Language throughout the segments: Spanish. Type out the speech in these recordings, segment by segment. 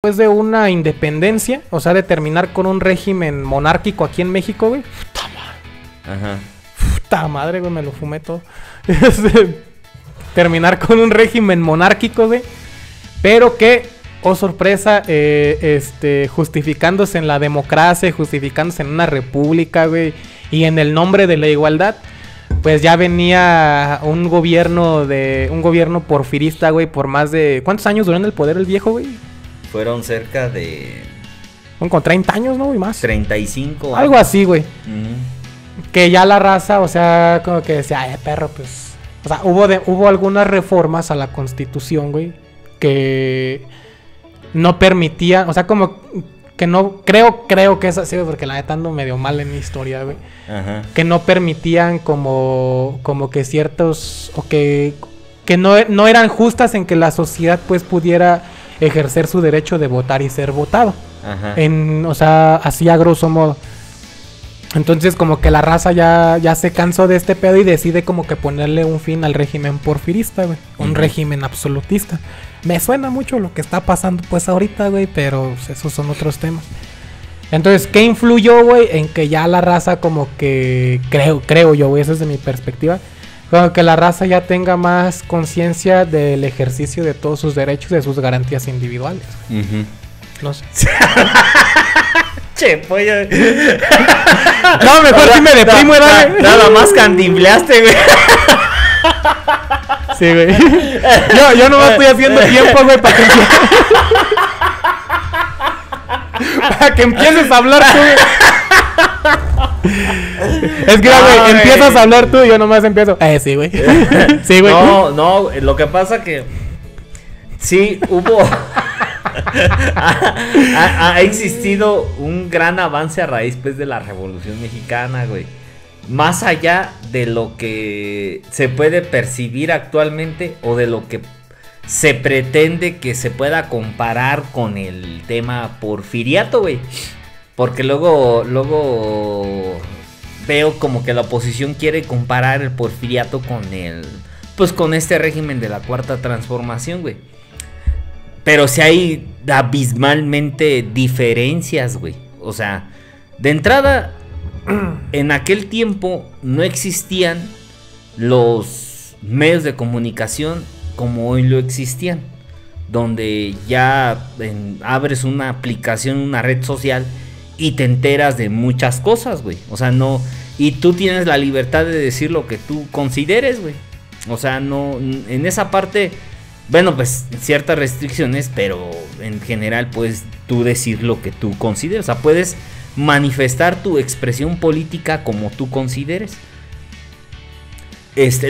después de una independencia, o sea, de terminar con un régimen monárquico aquí en México, güey. Puta madre, güey, me lo fumé todo. Terminar con un régimen monárquico, güey. Pero que, oh sorpresa, justificándose en la democracia, justificándose en una república, güey, y en el nombre de la igualdad, pues ya venía un gobierno porfirista, güey, por más de... ¿Cuántos años duró en el poder el viejo, güey? Fueron cerca de... Con 30 años, ¿no? Y más. 35 años. Algo así, güey. Que ya la raza, o sea, como que decía, ay, perro, pues... O sea, hubo algunas reformas a la Constitución, güey, que no permitían, o sea, como que no... Creo que es así, güey, porque la neta ando medio mal en mi historia, güey. Que no permitían como que ciertos... O que no eran justas en que la sociedad, pues, pudiera ejercer su derecho de votar y ser votado. O sea, así a grosso modo. Entonces como que la raza ya se cansó de este pedo y decide como que ponerle un fin al régimen porfirista, güey. Un régimen absolutista. Me suena mucho lo que está pasando pues ahorita, güey, pero pues, esos son otros temas. Entonces, ¿qué influyó, güey? En que ya la raza como que... Creo yo, güey, eso es de mi perspectiva. Como que la raza ya tenga más conciencia del ejercicio de todos sus derechos, de sus garantías individuales. No sé. Che, pollo. No, mejor si me deprimo, nada más candimbleaste, güey. Sí, güey. Yo no estoy haciendo tiempo, güey, para que empieces a hablar tú. Es que, güey, empiezas a hablar tú y yo nomás empiezo. Sí, güey. Sí, güey. No, lo que pasa que sí hubo ha existido un gran avance a raíz pues de la Revolución Mexicana, güey. Más allá de lo que se puede percibir actualmente o de lo que se pretende que se pueda comparar con el tema porfiriato, güey. Porque luego veo como que la oposición quiere comparar el porfiriato con este régimen de la Cuarta Transformación, güey. Pero sí hay abismalmente diferencias, güey. O sea, de entrada, en aquel tiempo no existían los medios de comunicación como hoy lo existían. Donde ya abres una aplicación, una red social y te enteras de muchas cosas, güey. O sea, no... Y tú tienes la libertad de decir lo que tú consideres, güey. O sea, no... En esa parte... Bueno, pues ciertas restricciones, pero en general puedes tú decir lo que tú consideres. O sea, puedes manifestar tu expresión política como tú consideres.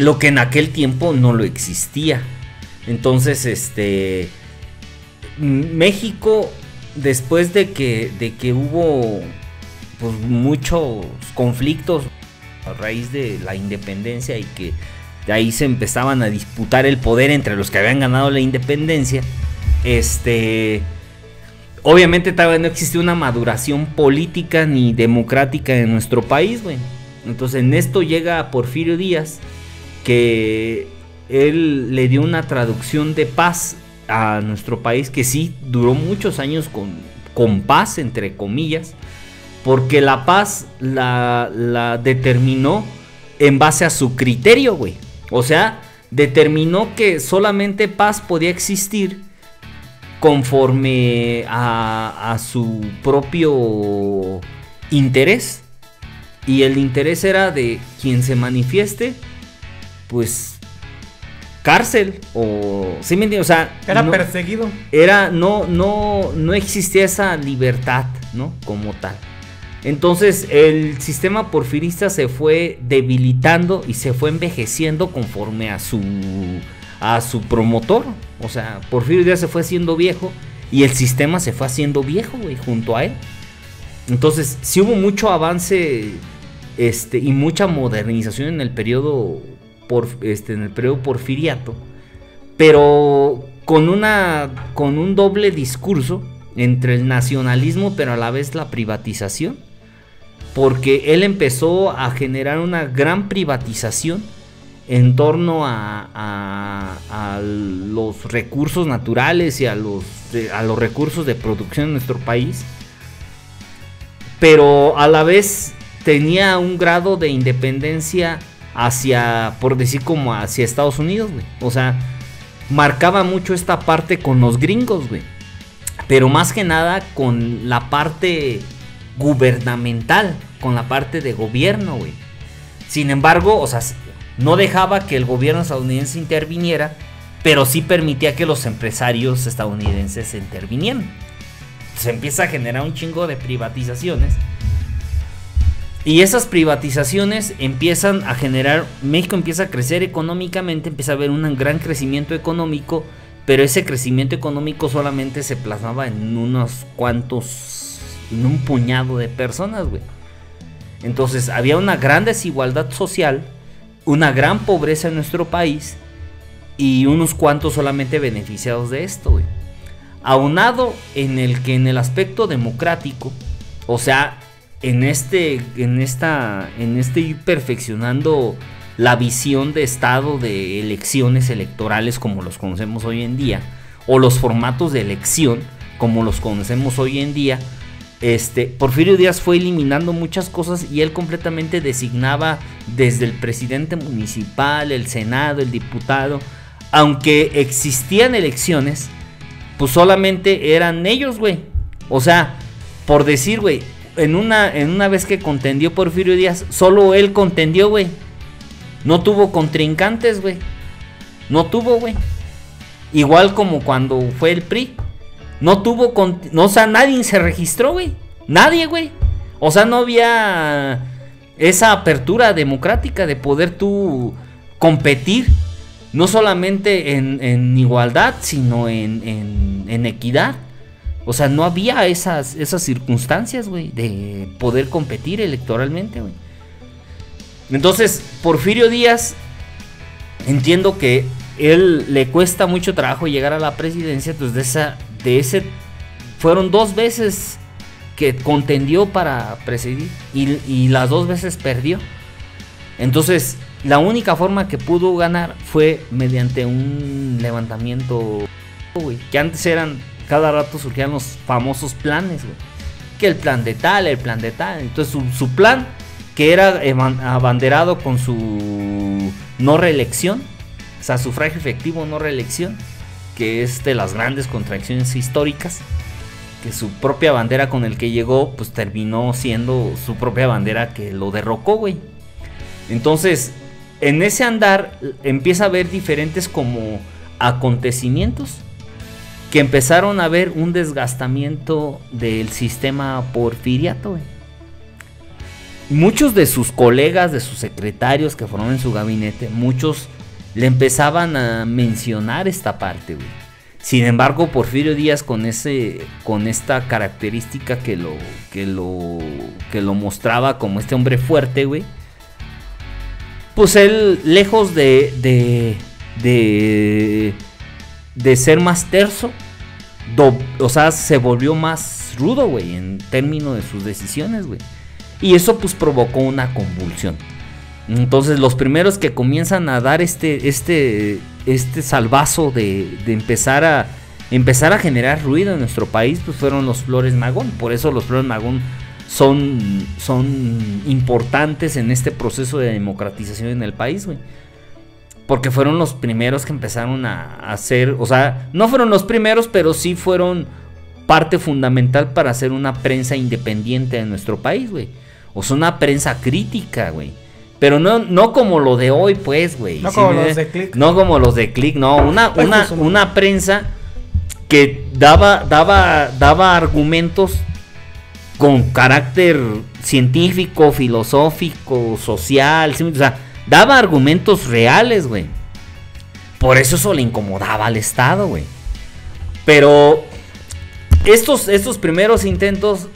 Lo que en aquel tiempo no lo existía. Entonces, México, después de que hubo pues muchos conflictos a raíz de la independencia y que de ahí se empezaban a disputar el poder entre los que habían ganado la independencia. Obviamente todavía no existía una maduración política ni democrática en nuestro país, güey. Entonces en esto llega Porfirio Díaz, que él le dio una traducción de paz a nuestro país, que sí duró muchos años con paz, entre comillas, porque la paz la determinó en base a su criterio, güey. O sea, determinó que solamente paz podía existir conforme a su propio interés. Y el interés era de quien se manifieste, pues cárcel o... ¿Sí me entiendes? O sea, era perseguido. No existía esa libertad, ¿no? Como tal. Entonces el sistema porfirista se fue debilitando y se fue envejeciendo conforme a su promotor. O sea, Porfirio Díaz se fue haciendo viejo y el sistema se fue haciendo viejo, güey, junto a él. Entonces sí hubo mucho avance y mucha modernización en el periodo porfiriato, pero con un doble discurso entre el nacionalismo pero a la vez la privatización. Porque él empezó a generar una gran privatización en torno a los recursos naturales y a los recursos de producción en nuestro país, pero a la vez tenía un grado de independencia hacia, por decir, como hacia Estados Unidos, güey. O sea, marcaba mucho esta parte con los gringos, güey. Pero más que nada con la parte gubernamental, con la parte de gobierno, güey. Sin embargo, o sea, no dejaba que el gobierno estadounidense interviniera, pero sí permitía que los empresarios estadounidenses intervinieran. Se empieza a generar un chingo de privatizaciones. Y esas privatizaciones empiezan a generar, México empieza a crecer económicamente, empieza a haber un gran crecimiento económico, pero ese crecimiento económico solamente se plasmaba en unos cuantos, en un puñado de personas, güey. Entonces había una gran desigualdad social, una gran pobreza en nuestro país y unos cuantos solamente beneficiados de esto, güey. Aunado en el que en el aspecto democrático, o sea, en este ir perfeccionando la visión de estado de elecciones electorales como los conocemos hoy en día, o los formatos de elección como los conocemos hoy en día, Porfirio Díaz fue eliminando muchas cosas y él completamente designaba desde el presidente municipal, el senado, el diputado. Aunque existían elecciones, pues solamente eran ellos, güey. O sea, por decir, güey, en una vez que contendió Porfirio Díaz, solo él contendió, güey. No tuvo contrincantes, güey. No tuvo, güey. Igual como cuando fue el PRI. No tuvo, o sea, nadie se registró, güey. Nadie, güey. O sea, no había esa apertura democrática de poder tú competir. No solamente en igualdad, sino en equidad. O sea, no había esas circunstancias, güey, de poder competir electoralmente, güey. Entonces, Porfirio Díaz, entiendo que él le cuesta mucho trabajo llegar a la presidencia. Entonces, fueron 2 veces que contendió para presidir y las 2 veces perdió. Entonces, la única forma que pudo ganar fue mediante un levantamiento, güey, que antes cada rato surgían los famosos planes, güey, que el plan de tal, el plan de tal. Entonces su plan, que era abanderado con su no reelección, o sea, sufragio efectivo, no reelección, que es de las grandes contradicciones históricas, que su propia bandera con el que llegó, pues terminó siendo su propia bandera que lo derrocó, güey. Entonces, en ese andar empieza a haber diferentes como acontecimientos que empezaron a ver un desgastamiento del sistema porfiriato, güey. Muchos de sus colegas, de sus secretarios que fueron en su gabinete, muchos le empezaban a mencionar esta parte, güey. Sin embargo, Porfirio Díaz, con esta característica que lo mostraba como este hombre fuerte, güey, pues él, lejos de ser más terso, o sea, se volvió más rudo, güey, en términos de sus decisiones, güey. Y eso pues provocó una convulsión. Entonces los primeros que comienzan a dar este salvazo de empezar a generar ruido en nuestro país, pues fueron los Flores Magón. Por eso los Flores Magón son importantes en este proceso de democratización en el país, güey. Porque fueron los primeros que empezaron a hacer, o sea, no fueron los primeros, pero sí fueron parte fundamental para hacer una prensa independiente de nuestro país, güey. O sea, una prensa crítica, güey. Pero no como lo de hoy, pues, güey. No como los de Click. No como los de Click, no. Una prensa que daba argumentos con carácter científico, filosófico, social, o sea, daba argumentos reales, güey. Por eso le incomodaba al Estado, güey. Pero estos primeros intentos,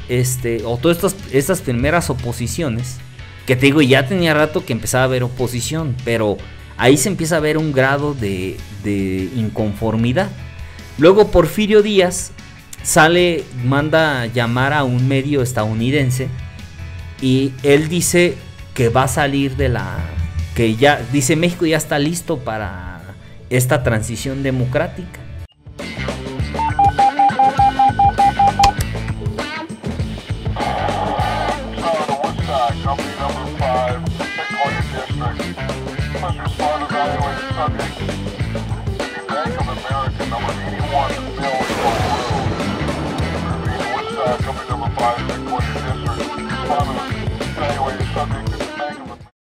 o todas estas primeras oposiciones, que te digo, ya tenía rato que empezaba a haber oposición, pero ahí se empieza a ver un grado de inconformidad. Luego Porfirio Díaz manda llamar a un medio estadounidense y él dice que va a salir de que ya dice México ya está listo para esta transición democrática. Company number 5,